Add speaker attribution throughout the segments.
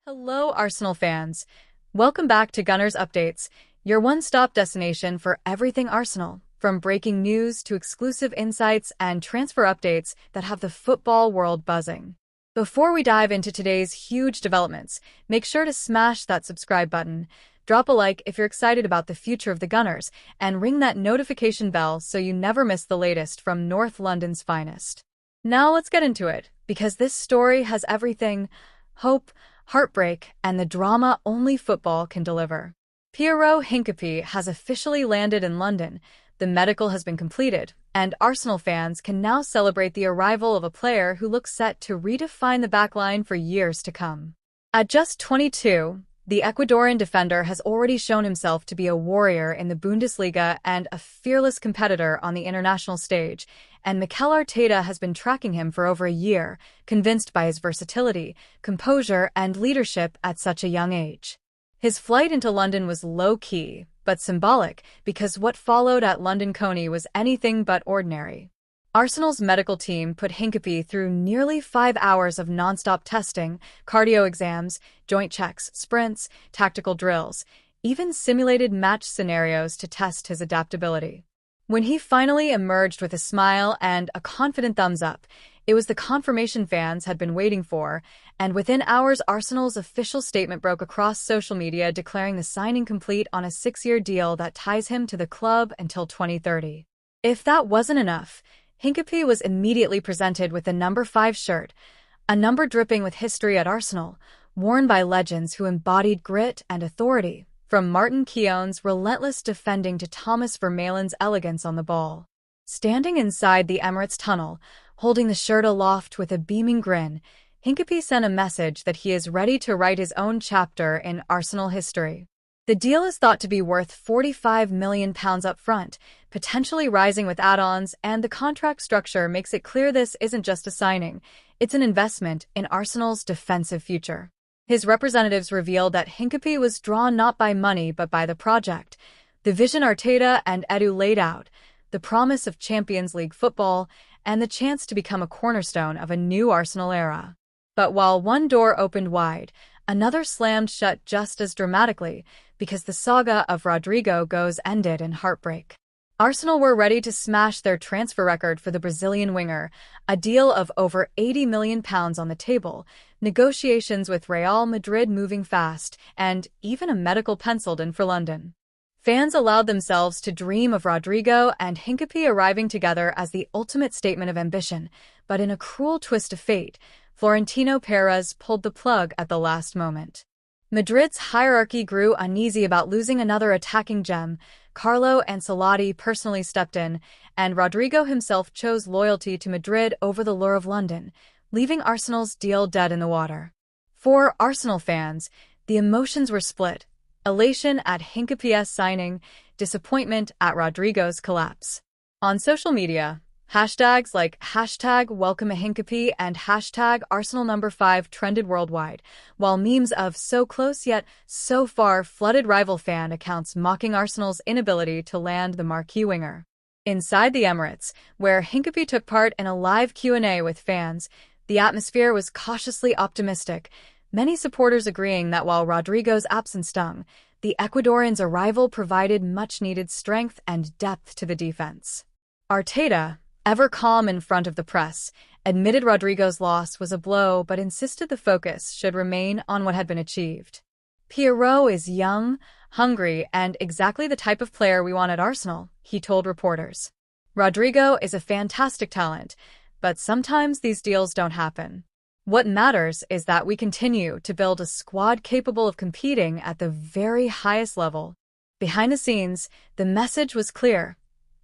Speaker 1: Hello, Arsenal fans. Welcome back to Gunners Updates, your one-stop destination for everything Arsenal, from breaking news to exclusive insights and transfer updates that have the football world buzzing. Before we dive into today's huge developments, make sure to smash that subscribe button, drop a like if you're excited about the future of the Gunners, and ring that notification bell so you never miss the latest from North London's finest. Now let's get into it, because this story has everything: hope, heartbreak, and the drama only football can deliver. Piero Hincapié has officially landed in London, the medical has been completed, and Arsenal fans can now celebrate the arrival of a player who looks set to redefine the backline for years to come. At just 22, the Ecuadorian defender has already shown himself to be a warrior in the Bundesliga and a fearless competitor on the international stage, and Mikel Arteta has been tracking him for over a year, convinced by his versatility, composure, and leadership at such a young age. His flight into London was low-key, but symbolic, because what followed at London Coney was anything but ordinary. Arsenal's medical team put Hincapié through nearly 5 hours of non-stop testing, cardio exams, joint checks, sprints, tactical drills, even simulated match scenarios to test his adaptability. When he finally emerged with a smile and a confident thumbs up, it was the confirmation fans had been waiting for, and within hours Arsenal's official statement broke across social media declaring the signing complete on a 6-year deal that ties him to the club until 2030. If that wasn't enough, Hincapié was immediately presented with the number 5 shirt, a number dripping with history at Arsenal, worn by legends who embodied grit and authority, from Martin Keown's relentless defending to Thomas Vermeulen's elegance on the ball. Standing inside the Emirates tunnel, holding the shirt aloft with a beaming grin, Hincapié sent a message that he is ready to write his own chapter in Arsenal history. The deal is thought to be worth £45 million up front, potentially rising with add-ons, and the contract structure makes it clear this isn't just a signing, it's an investment in Arsenal's defensive future. His representatives revealed that Hincapié was drawn not by money but by the project, the vision Arteta and Edu laid out, the promise of Champions League football, and the chance to become a cornerstone of a new Arsenal era. But while one door opened wide, another slammed shut just as dramatically, because the saga of Rodrygo goes ended in heartbreak. Arsenal were ready to smash their transfer record for the Brazilian winger, a deal of over £80 million on the table, negotiations with Real Madrid moving fast, and even a medical penciled in for London. Fans allowed themselves to dream of Rodrygo and Hincapié arriving together as the ultimate statement of ambition, but in a cruel twist of fate, Florentino Perez pulled the plug at the last moment. Madrid's hierarchy grew uneasy about losing another attacking gem. Carlo Ancelotti personally stepped in, and Rodrygo himself chose loyalty to Madrid over the lure of London, leaving Arsenal's deal dead in the water. For Arsenal fans, the emotions were split: elation at Hincapié's signing, disappointment at Rodrygo's collapse. On social media, hashtags like #WelcomeHincapié and #ArsenalNumber5 trended worldwide, while memes of "so close yet so far" flooded rival fan accounts mocking Arsenal's inability to land the marquee winger. Inside the Emirates, where Hincapié took part in a live Q&A with fans, the atmosphere was cautiously optimistic, many supporters agreeing that while Rodrygo's absence stung, the Ecuadorian's arrival provided much-needed strength and depth to the defense. Arteta, ever calm in front of the press, admitted Rodrygo's loss was a blow but insisted the focus should remain on what had been achieved. "Piero is young, hungry, and exactly the type of player we want at Arsenal," he told reporters. "Rodrygo is a fantastic talent, but sometimes these deals don't happen. What matters is that we continue to build a squad capable of competing at the very highest level." Behind the scenes, the message was clear: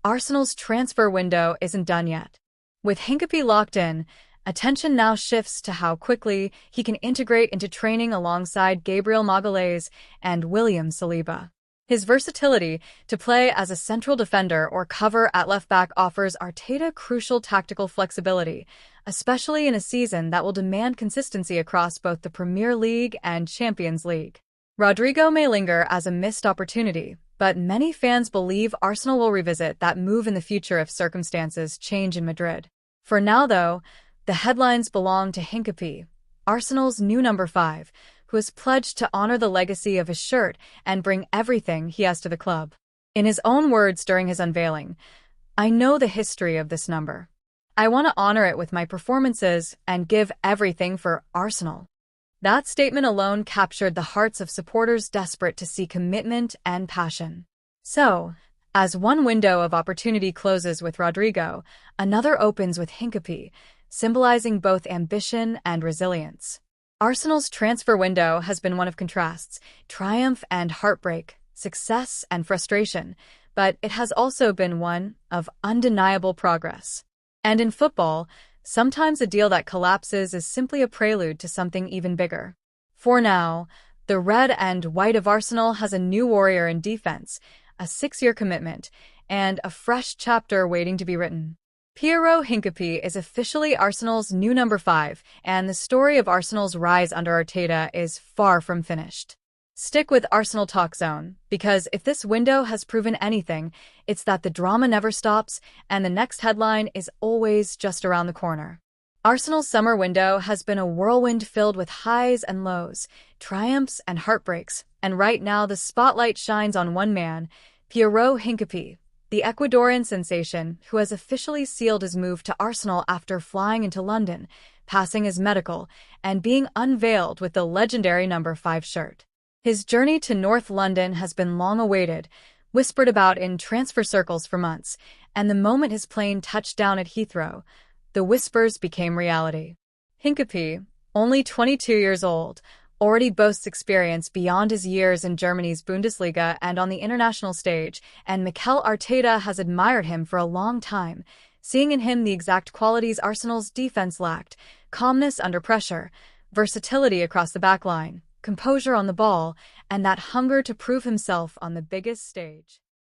Speaker 1: Arsenal's transfer window isn't done yet. With Hincapié locked in, attention now shifts to how quickly he can integrate into training alongside Gabriel Magalhaes and William Saliba. His versatility to play as a central defender or cover at left-back offers Arteta crucial tactical flexibility, especially in a season that will demand consistency across both the Premier League and Champions League. Rodrygo may linger as a missed opportunity, but many fans believe Arsenal will revisit that move in the future if circumstances change in Madrid. For now, though, the headlines belong to Hincapié, Arsenal's new number 5, who has pledged to honor the legacy of his shirt and bring everything he has to the club. In his own words during his unveiling, "I know the history of this number. I want to honor it with my performances and give everything for Arsenal." That statement alone captured the hearts of supporters desperate to see commitment and passion. So, as one window of opportunity closes with Rodrygo, another opens with Hincapié, symbolizing both ambition and resilience. Arsenal's transfer window has been one of contrasts, triumph and heartbreak, success and frustration, but it has also been one of undeniable progress. And in football, sometimes a deal that collapses is simply a prelude to something even bigger. For now, the red and white of Arsenal has a new warrior in defense, a 6-year commitment, and a fresh chapter waiting to be written. Piero Hincapié is officially Arsenal's new number 5, and the story of Arsenal's rise under Arteta is far from finished. Stick with Arsenal Talk Zone, because if this window has proven anything, it's that the drama never stops and the next headline is always just around the corner. Arsenal's summer window has been a whirlwind filled with highs and lows, triumphs and heartbreaks, and right now the spotlight shines on one man, Piero Hincapié, the Ecuadorian sensation who has officially sealed his move to Arsenal after flying into London, passing his medical, and being unveiled with the legendary number 5 shirt. His journey to North London has been long awaited, whispered about in transfer circles for months, and the moment his plane touched down at Heathrow, the whispers became reality. Hincapié, only 22 years old, already boasts experience beyond his years in Germany's Bundesliga and on the international stage, and Mikel Arteta has admired him for a long time, seeing in him the exact qualities Arsenal's defense lacked: calmness under pressure, versatility across the backline, composure on the ball, and that hunger to prove himself on the biggest stage.